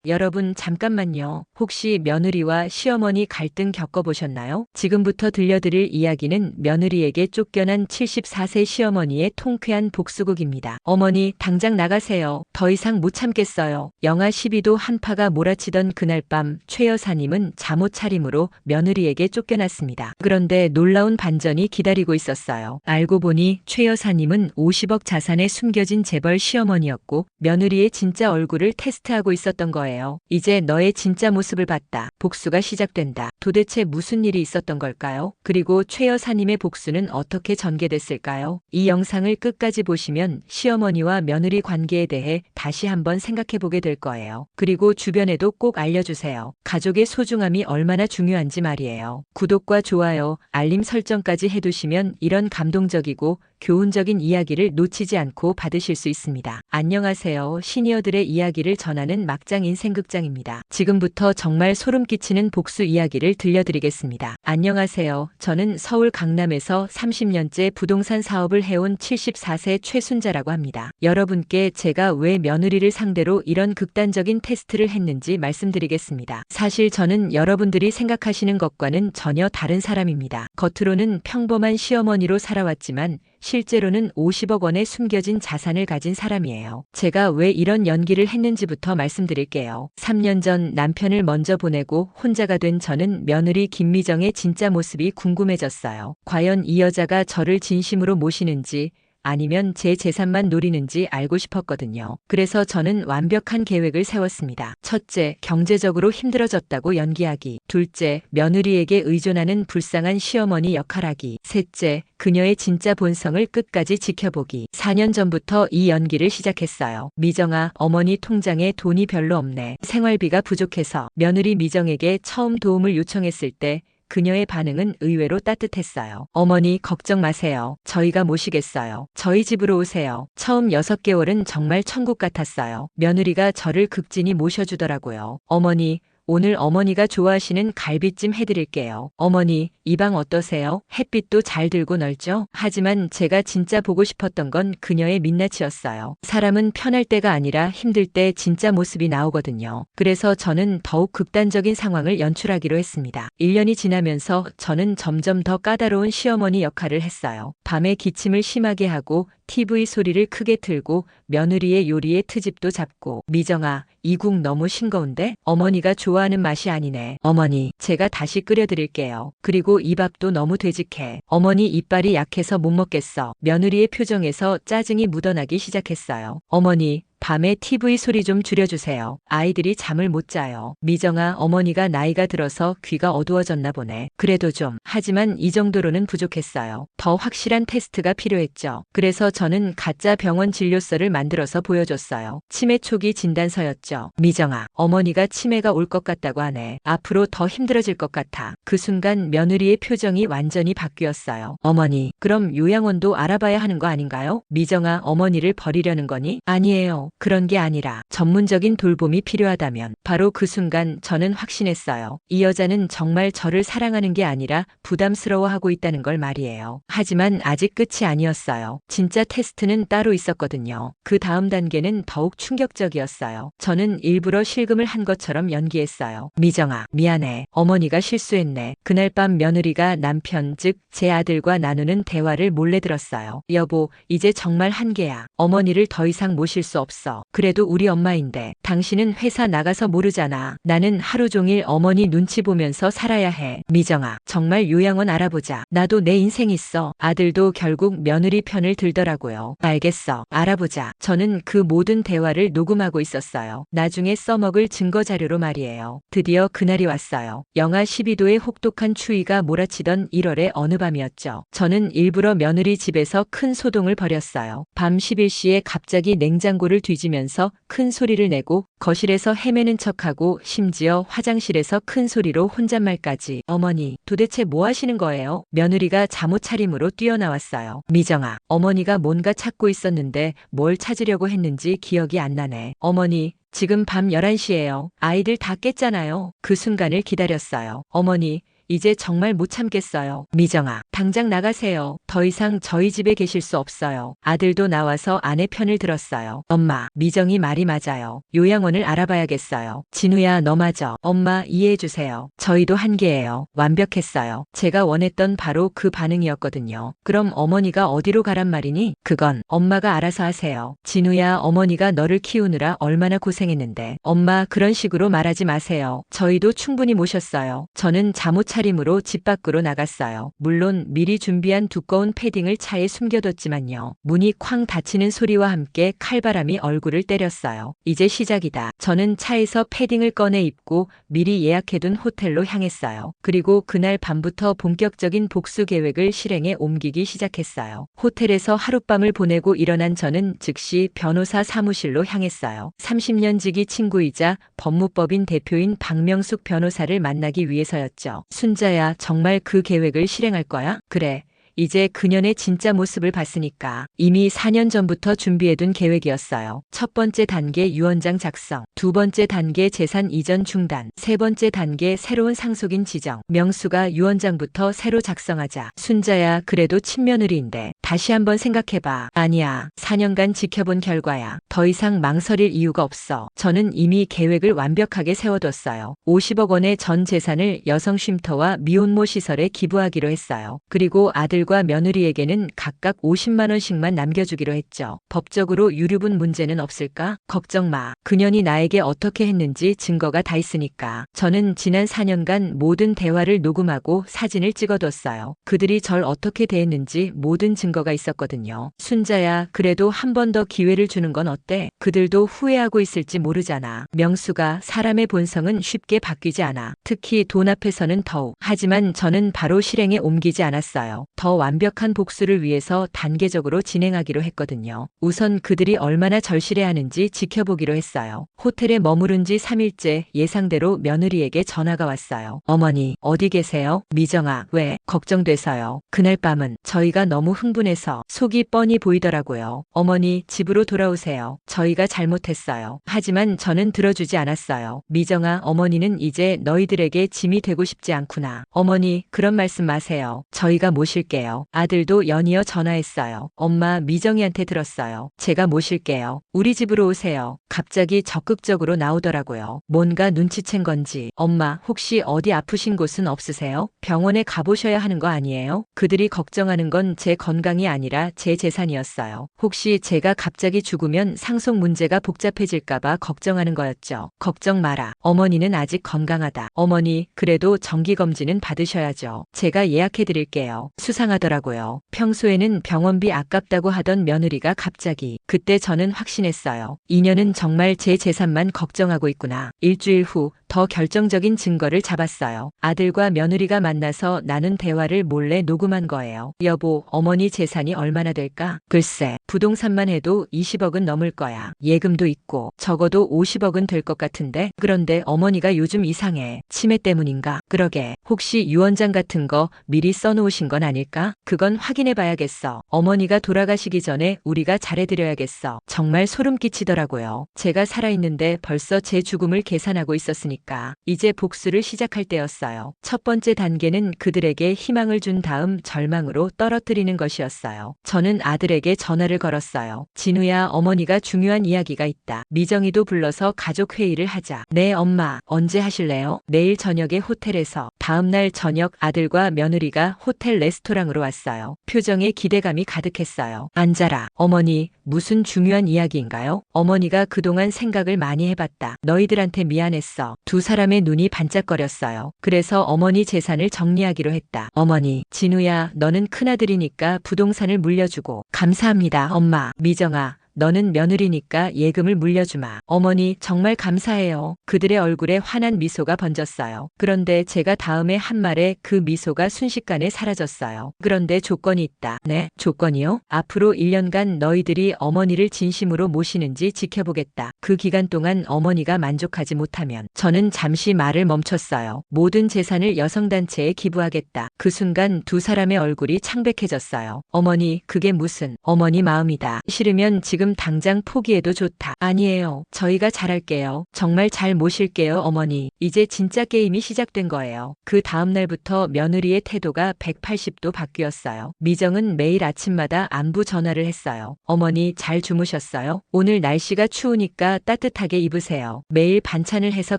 여러분 잠깐만요. 혹시 며느리와 시어머니 갈등 겪어보셨나요? 지금부터 들려드릴 이야기는 며느리에게 쫓겨난 74세 시어머니의 통쾌한 복수극입니다. 어머니, 당장 나가세요. 더 이상 못 참겠어요. 영하 12도 한파가 몰아치던 그날 밤 최 여사님은 잠옷 차림으로 며느리에게 쫓겨났습니다. 그런데 놀라운 반전이 기다리고 있었어요. 알고 보니 최 여사님은 50억 자산에 숨겨진 재벌 시어머니였고 며느리의 진짜 얼굴을 테스트하고 있었던 거예요. 이제 너의 진짜 모습을 봤다. 복수가 시작된다. 도대체 무슨 일이 있었던 걸까요? 그리고 최 여사님의 복수는 어떻게 전개됐을까요? 이 영상을 끝까지 보시면 시어머니와 며느리 관계에 대해 다시 한번 생각해 보게 될 거예요. 그리고 주변에도 꼭 알려주세요. 가족의 소중함이 얼마나 중요한지 말이에요. 구독과 좋아요, 알림 설정까지 해두시면 이런 감동적이고 교훈적인 이야기를 놓치지 않고 받으실 수 있습니다. 안녕하세요. 시니어들의 이야기를 전하는 막장 인생극장입니다. 지금부터 정말 소름 끼치는 복수 이야기를 들려드리겠습니다. 안녕하세요. 저는 서울 강남에서 30년째 부동산 사업을 해온 74세 최순자라고 합니다. 여러분께 제가 왜 며느리를 상대로 이런 극단적인 테스트를 했는지 말씀드리겠습니다. 사실 저는 여러분들이 생각하시는 것과는 전혀 다른 사람입니다. 겉으로는 평범한 시어머니로 살아왔지만 실제로는 50억 원의 숨겨진 자산을 가진 사람이에요. 제가 왜 이런 연기를 했는지부터 말씀드릴게요. 3년 전 남편을 먼저 보내고 혼자가 된 저는 며느리 김미정의 진짜 모습이 궁금해졌어요. 과연 이 여자가 저를 진심으로 모시는지 아니면 제 재산만 노리는지 알고 싶었거든요. 그래서 저는 완벽한 계획을 세웠습니다. 첫째, 경제적으로 힘들어졌다고 연기하기. 둘째, 며느리에게 의존하는 불쌍한 시어머니 역할하기. 셋째, 그녀의 진짜 본성을 끝까지 지켜보기. 4년 전부터 이 연기를 시작했어요. 미정아, 어머니 통장에 돈이 별로 없네. 생활비가 부족해서. 며느리 미정에게 처음 도움을 요청했을 때 그녀의 반응은 의외로 따뜻했어요. 어머니, 걱정 마세요. 저희가 모시겠어요. 저희 집으로 오세요. 처음 6개월은 정말 천국 같았어요. 며느리가 저를 극진히 모셔주더라고요. 어머니, 오늘 어머니가 좋아하시는 갈비찜 해드릴게요. 어머니, 이 방 어떠세요? 햇빛도 잘 들고 넓죠? 하지만 제가 진짜 보고 싶었던 건 그녀의 민낯이었어요. 사람은 편할 때가 아니라 힘들 때 진짜 모습이 나오거든요. 그래서 저는 더욱 극단적인 상황을 연출하기로 했습니다. 1년이 지나면서 저는 점점 더 까다로운 시어머니 역할을 했어요. 밤에 기침을 심하게 하고 TV 소리를 크게 틀고 며느리의 요리에 트집도 잡고. 미정아, 이 국 너무 싱거운데? 어머니가 좋아하는 맛이 아니네. 어머니, 제가 다시 끓여드릴게요. 그리고 이 밥도 너무 되직해. 어머니 이빨이 약해서 못 먹겠어. 며느리의 표정에서 짜증이 묻어나기 시작했어요. 어머니, 밤에 TV 소리 좀 줄여주세요. 아이들이 잠을 못 자요. 미정아, 어머니가 나이가 들어서 귀가 어두워졌나 보네. 그래도 좀. 하지만 이 정도로는 부족했어요. 더 확실한 테스트가 필요했죠. 그래서 저는 가짜 병원 진료서를 만들어서 보여줬어요. 치매 초기 진단서였죠. 미정아, 어머니가 치매가 올 것 같다고 하네. 앞으로 더 힘들어질 것 같아. 그 순간 며느리의 표정이 완전히 바뀌었어요. 어머니, 그럼 요양원도 알아봐야 하는 거 아닌가요? 미정아, 어머니를 버리려는 거니? 아니에요. 그런 게 아니라 전문적인 돌봄이 필요하다면. 바로 그 순간 저는 확신했어요. 이 여자는 정말 저를 사랑하는 게 아니라 부담스러워하고 있다는 걸 말이에요. 하지만 아직 끝이 아니었어요. 진짜 테스트는 따로 있었거든요. 그 다음 단계는 더욱 충격적이었어요. 저는 일부러 실금을 한 것처럼 연기했어요. 미정아, 미안해. 어머니가 실수했네. 그날 밤 며느리가 남편, 즉 제 아들과 나누는 대화를 몰래 들었어요. 여보, 이제 정말 한계야. 어머니를 더 이상 모실 수 없어. 그래도 우리 엄마인데. 당신은 회사 나가서 모르잖아. 나는 하루 종일 어머니 눈치 보면서 살아야 해. 미정아, 정말 요양원 알아보자. 나도 내 인생 있어. 아들도 결국 며느리 편을 들더라고요. 알겠어. 알아보자. 저는 그 모든 대화를 녹음하고 있었어요. 나중에 써먹을 증거 자료로 말이에요. 드디어 그날이 왔어요. 영하 12도의 혹독한 추위가 몰아치던 1월의 어느 밤이었죠. 저는 일부러 며느리 집에서 큰 소동을 벌였어요. 밤 11시에 갑자기 냉장고를 뒤지면서 큰 소리를 내고 거실에서 헤매는 척하고 심지어 화장실에서 큰 소리로 혼잣말까지. 어머니, 도대체 뭐 하시는 거예요? 며느리가 잠옷 차림으로 뛰어나왔어요. 미정아, 어머니가 뭔가 찾고 있었는데 뭘 찾으려고 했는지 기억이 안 나네. 어머니, 지금 밤 11시예요. 아이들 다 깼잖아요. 그 순간을 기다렸어요. 어머니, 이제 정말 못 참겠어요. 미정아, 당장 나가세요. 더 이상 저희 집에 계실 수 없어요. 아들도 나와서 아내 편을 들었어요. 엄마, 미정이 말이 맞아요. 요양원을 알아봐야겠어요. 진우야, 너 맞아. 엄마, 이해해주세요. 저희도 한계예요. 완벽했어요. 제가 원했던 바로 그 반응이었거든요. 그럼 어머니가 어디로 가란 말이니? 그건 엄마가 알아서 하세요. 진우야, 어머니가 너를 키우느라 얼마나 고생했는데. 엄마, 그런 식으로 말하지 마세요. 저희도 충분히 모셨어요. 저는 잠옷 차림으로 집 밖으로 나갔어요. 물론 미리 준비한 두꺼운 패딩을 차에 숨겨뒀지만요. 문이 쾅 닫히는 소리와 함께 칼바람이 얼굴을 때렸어요. 이제 시작이다. 저는 차에서 패딩을 꺼내 입고 미리 예약해둔 호텔로 향했어요. 그리고 그날 밤부터 본격적인 복수 계획을 실행에 옮기기 시작했어요. 호텔에서 하룻밤을 보내고 일어난 저는 즉시 변호사 사무실로 향했어요. 30년 지기 친구이자 법무법인 대표인 박명숙 변호사를 만나기 위해서였죠. 순자야, 정말 그 계획을 실행할 거야? 그래. 이제 그년의 진짜 모습을 봤으니까. 이미 4년 전부터 준비해둔 계획이었어요. 첫 번째 단계 유언장 작성, 두 번째 단계 재산 이전 중단, 세 번째 단계 새로운 상속인 지정. 명수가 유언장부터 새로 작성하자. 순자야, 그래도 친며느리인데 다시 한번 생각해봐. 아니야. 4년간 지켜본 결과야. 더 이상 망설일 이유가 없어. 저는 이미 계획을 완벽하게 세워뒀어요. 50억 원의 전 재산을 여성 쉼터와 미혼모 시설에 기부하기로 했어요. 그리고 아들과 며느리에게는 각각 50만 원씩만 남겨주기로 했죠. 법적으로 유류분 문제는 없을까? 걱정 마. 그년이 나에게 어떻게 했는지 증거가 다 있으니까. 저는 지난 4년간 모든 대화를 녹음하고 사진을 찍어뒀어요. 그들이 절 어떻게 대했는지 모든 증거가 있었거든요. 순자야, 그래도 한 번 더 기회를 주는 건 어때? 그들도 후회하고 있을지 모르잖아. 명수가, 사람의 본성은 쉽게 바뀌지 않아. 특히 돈 앞에서는 더욱. 하지만 저는 바로 실행에 옮기지 않았어요. 더 완벽한 복수를 위해서 단계적으로 진행하기로 했거든요. 우선 그들이 얼마나 절실해하는지 지켜보기로 했어요. 호텔에 머무른 지 3일째 예상대로 며느리에게 전화가 왔어요. 어머니, 어디 계세요? 미정아, 왜? 걱정돼서요. 그날 밤은 저희가 너무 흥분해서 속이 뻔히 보이더라고요. 어머니, 집으로 돌아오세요. 저희가 잘못했어요. 하지만 저는 들어주지 않았어요. 미정아, 어머니는 이제 너희들에게 짐이 되고 싶지 않구나. 어머니, 그런 말씀 마세요. 저희가 모실게요. 아들도 연이어 전화했어요. 엄마, 미정이한테 들었어요. 제가 모실게요. 우리 집으로 오세요. 갑자기 적극적으로 나오더라고요. 뭔가 눈치챈 건지. 엄마, 혹시 어디 아프신 곳은 없으세요? 병원에 가보셔야 하는 거 아니에요? 그들이 걱정하는 건 제 건강이 아니라 제 재산이었어요. 혹시 제가 갑자기 죽으면 상속 문제가 복잡해질까봐 걱정하는 거였죠. 걱정 마라. 어머니는 아직 건강하다. 어머니, 그래도 정기검진은 받으셔야죠. 제가 예약해드릴게요. 수상하더라고요. 평소에는 병원비 아깝다고 하던 며느리가 갑자기. 그때 저는 확신했어요. 이년은 정말 제 재산만 걱정하고 있구나. 일주일 후 더 결정적인 증거를 잡았어요. 아들과 며느리가 만나서 나눈 대화를 몰래 녹음한 거예요. 여보, 어머니 재산이 얼마나 될까? 글쎄, 부동산만 해도 20억은 넘을 거야. 예금도 있고 적어도 50억은 될 것 같은데. 그런데 어머니가 요즘 이상해. 치매 때문인가? 그러게, 혹시 유언장 같은 거 미리 써놓으신 건 아닐까? 그건 확인해 봐야겠어. 어머니가 돌아가시기 전에 우리가 잘해드려야겠어. 정말 소름 끼치더라고요. 제가 살아있는데 벌써 제 죽음을 계산하고 있었으니까. 이제 복수를 시작할 때였어요. 첫 번째 단계는 그들에게 희망을 준 다음 절망으로 떨어뜨리는 것이었어요. 저는 아들에게 전화를 걸었어요. 진우야, 어머니가 중요한 이야기가 있다. 미정이도 불러서 가족 회의를 하자. 네, 엄마. 언제 하실래요? 내일 저녁에 호텔에서. 다음날 저녁 아들과 며느리가 호텔 레스토랑으로 왔어요. 표정에 기대감이 가득했어요. 앉아라. 어머니, 무슨 중요한 이야기인가요? 어머니가 그동안 생각을 많이 해봤다. 너희들한테 미안했어. 두 사람의 눈이 반짝거렸어요. 그래서 어머니 재산을 정리하기로 했다. 어머니, 진우야, 너는 큰아들이니까 부동산을 물려주고. 감사합니다, 엄마. 미정아, 너는 며느리니까 예금을 물려주마. 어머니, 정말 감사해요. 그들의 얼굴에 환한 미소가 번졌어요. 그런데 제가 다음에 한 말에 그 미소가 순식간에 사라졌어요. 그런데 조건이 있다. 네, 조건이요? 앞으로 1년간 너희들이 어머니를 진심으로 모시는지 지켜보겠다. 그 기간 동안 어머니가 만족하지 못하면. 저는 잠시 말을 멈췄어요. 모든 재산을 여성단체에 기부하겠다. 그 순간 두 사람의 얼굴이 창백해졌어요. 어머니, 그게 무슨. 어머니 마음이다. 싫으면 지금 지금 당장 포기해도 좋다. 아니에요. 저희가 잘할게요. 정말 잘 모실게요, 어머니. 이제 진짜 게임이 시작된 거예요. 그 다음 날부터 며느리의 태도가 180도 바뀌었어요. 미정은 매일 아침마다 안부 전화를 했어요. 어머니 잘 주무셨어요? 오늘 날씨가 추우니까 따뜻하게 입으세요. 매일 반찬을 해서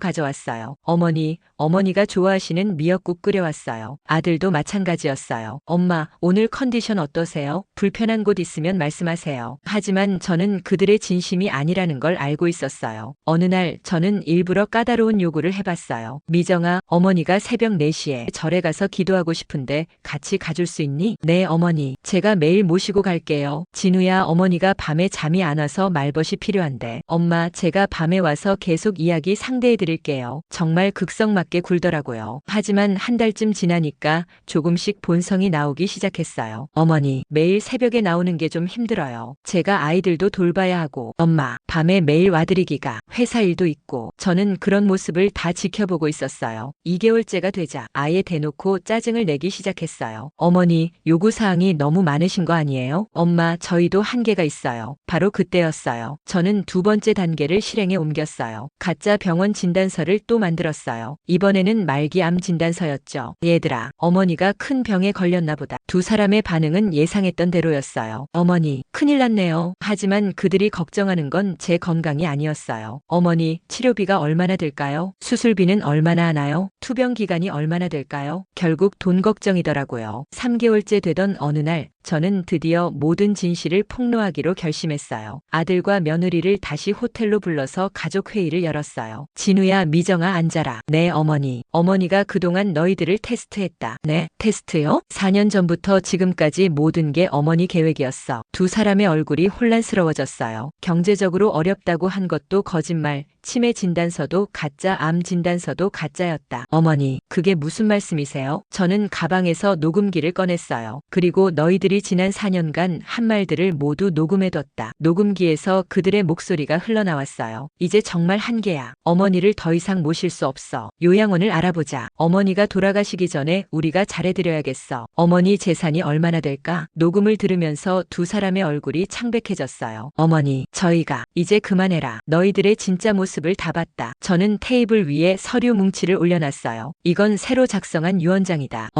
가져왔어요. 어머니가 좋아하시는 미역국 끓여왔어요. 아들도 마찬가지였어요. 엄마, 오늘 컨디션 어떠세요? 불편한 곳 있으면 말씀하세요. 하지만 저는 그들의 진심이 아니라는 걸 알고 있었어요. 어느 날 저는 일부러 까다로운 요구를 해봤어요. 미정아, 어머니가 새벽 4시에 절에 가서 기도하고 싶은데 같이 가줄 수 있니? 네, 어머니. 제가 매일 모시고 갈게요. 진우야, 어머니가 밤에 잠이 안 와서 말벗이 필요한데. 엄마, 제가 밤에 와서 계속 이야기 상대해 드릴게요. 정말 극성맞게 굴더라고요. 하지만 한 달쯤 지나니까 조금씩 본성이 나오기 시작했어요. 어머니, 매일 새벽에 나오는 게 좀 힘들어요. 제가 아이들도 돌봐야 하고. 엄마, 밤에 매일 와드리기가 회사 일도 있고. 저는 그런 모습을 다 지켜보고 있었어요. 2개월째가 되자 아예 대놓고 짜증을 내기 시작했어요. 어머니, 요구사항이 너무 많으신 거 아니에요? 엄마, 저희도 한계가 있어요. 바로 그때였어요. 저는 두 번째 단계를 실행에 옮겼어요. 가짜 병원 진단서를 또 만들었어요. 이번에는 말기암 진단서였죠. 얘들아, 어머니가 큰 병에 걸렸나 보다. 두 사람의 반응은 예상했던 대로였어요. 어머니, 큰일 났네요. 하지만 그들이 걱정하는 건 제 건강이 아니었어요. 어머니, 치료비가 얼마나 들까요? 수술비는 얼마나 하나요? 투병 기간이 얼마나 될까요? 결국 돈 걱정이더라고요. 3개월째 되던 어느 날 저는 드디어 모든 진실을 폭로하기로 결심했어요. 아들과 며느리를 다시 호텔로 불러서 가족회의를 열었어요. 진우야, 미정아, 앉아라. 네, 어머니. 어머니가 그동안 너희들을 테스트했다. 네, 테스트요? 4년 전부터 지금까지 모든 게 어머니 계획이었어. 두 사람의 얼굴이 혼란스러워졌어요. 경제적으로 어렵다고 한 것도 거짓말, 치매 진단서도 가짜, 암 진단서도 가짜였다. 어머니, 그게 무슨 말씀이세요? 저는 가방에서 녹음기를 꺼냈어요. 그리고 너희들이 지난 4년간 한 말들을 모두 녹음해뒀다. 녹음기에서 그들의 목소리가 흘러나왔어요. 이제 정말 한계야. 어머니를 더 이상 모실 수 없어. 요양원을 알아보자. 어머니가 돌아가시기 전에 우리가 잘해드려야겠어. 어머니 재산이 얼마나 될까? 녹음을 들으면서 두 사람의 얼굴이 창백해졌어요. 어머니, 저희가 이제 그만해라. 너희들의 진짜 모습을 다 봤다. 저는 테이블 위에 서류 뭉치를 올려놨어요. 이건 새로 작성한 유언장이다.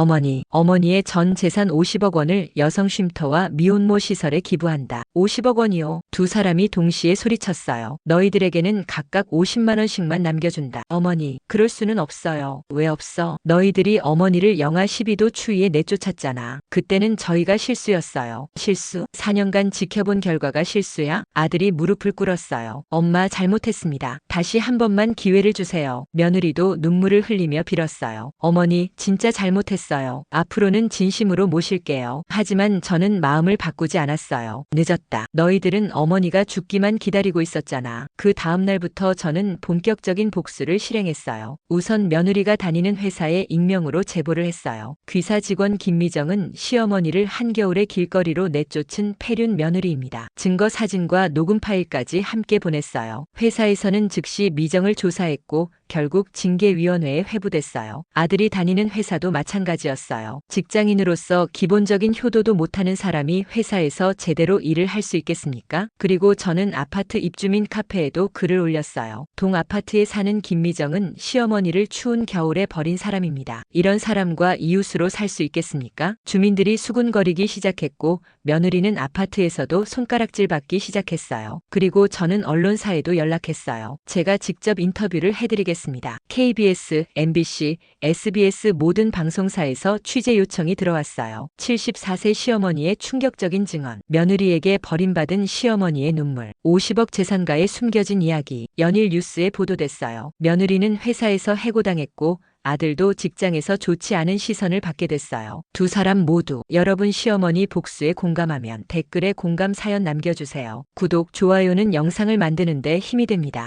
어머니의 전 재산 50억 원을 여성 쉼터와 미혼모 시설에 기부한다. 50억 원이요. 두 사람이 동시에 소리쳤어요. 너희들에게는 각각 50만 원씩만 남겨준다. 어머니, 그럴 수는 없어요. 왜 없어? 너희들이 어머니를 영하 12도 추위에 내쫓았잖아. 그때는 저희가 실수였어요. 실수? 4년간 지켜본 결과가 실수야? 아들이 무릎을 꿇었어요. 엄마, 잘못했습니다. 다시 한 번만 기회를 주세요. 며느리도 눈물을 흘리며 빌었어요. 어머니, 진짜 잘못했어요. 앞으로는 진심으로 모실게요. 하지만 저는 마음을 바꾸지 않았어요. 늦었다. 너희들은 어머니가 죽기만 기다리고 있었잖아. 그 다음 날부터 저는 본격적인 복수를 실행했어요. 우선 며느리가 다니는 회사에 익명으로 제보를 했어요. 귀사 직원 김미정은 시어머니를 한겨울에 길거리로 내쫓은 폐륜 며느리입니다. 증거 사진과 녹음 파일까지 함께 보냈어요. 회사에서는 즉시 미정을 조사했고 결국 징계위원회에 회부됐어요. 아들이 다니는 회사도 마찬가지였어요. 직장인으로서 기본적인 효도도 못하는 사람이 회사에서 제대로 일을 할 수 있겠습니까? 그리고 저는 아파트 입주민 카페에도 글을 올렸어요. 동 아파트에 사는 김미정은 시어머니를 추운 겨울에 버린 사람입니다. 이런 사람과 이웃으로 살 수 있겠습니까? 주민들이 수군거리기 시작했고 며느리는 아파트에서도 손가락질 받기 시작했어요. 그리고 저는 언론사에도 연락했어요. 제가 직접 인터뷰를 해드리겠습니다. KBS, MBC, SBS 모든 방송사에서 취재 요청이 들어왔어요. 74세 시어머니의 충격적인 증언, 며느리에게 버림받은 시어머니의 눈물, 50억 재산가에 숨겨진 이야기, 연일 뉴스에 보도됐어요. 며느리는 회사에서 해고당했고 아들도 직장에서 좋지 않은 시선을 받게 됐어요. 두 사람 모두 여러분 시어머니 복수에 공감하면 댓글에 공감 사연 남겨주세요. 구독, 좋아요는 영상을 만드는 데 힘이 됩니다.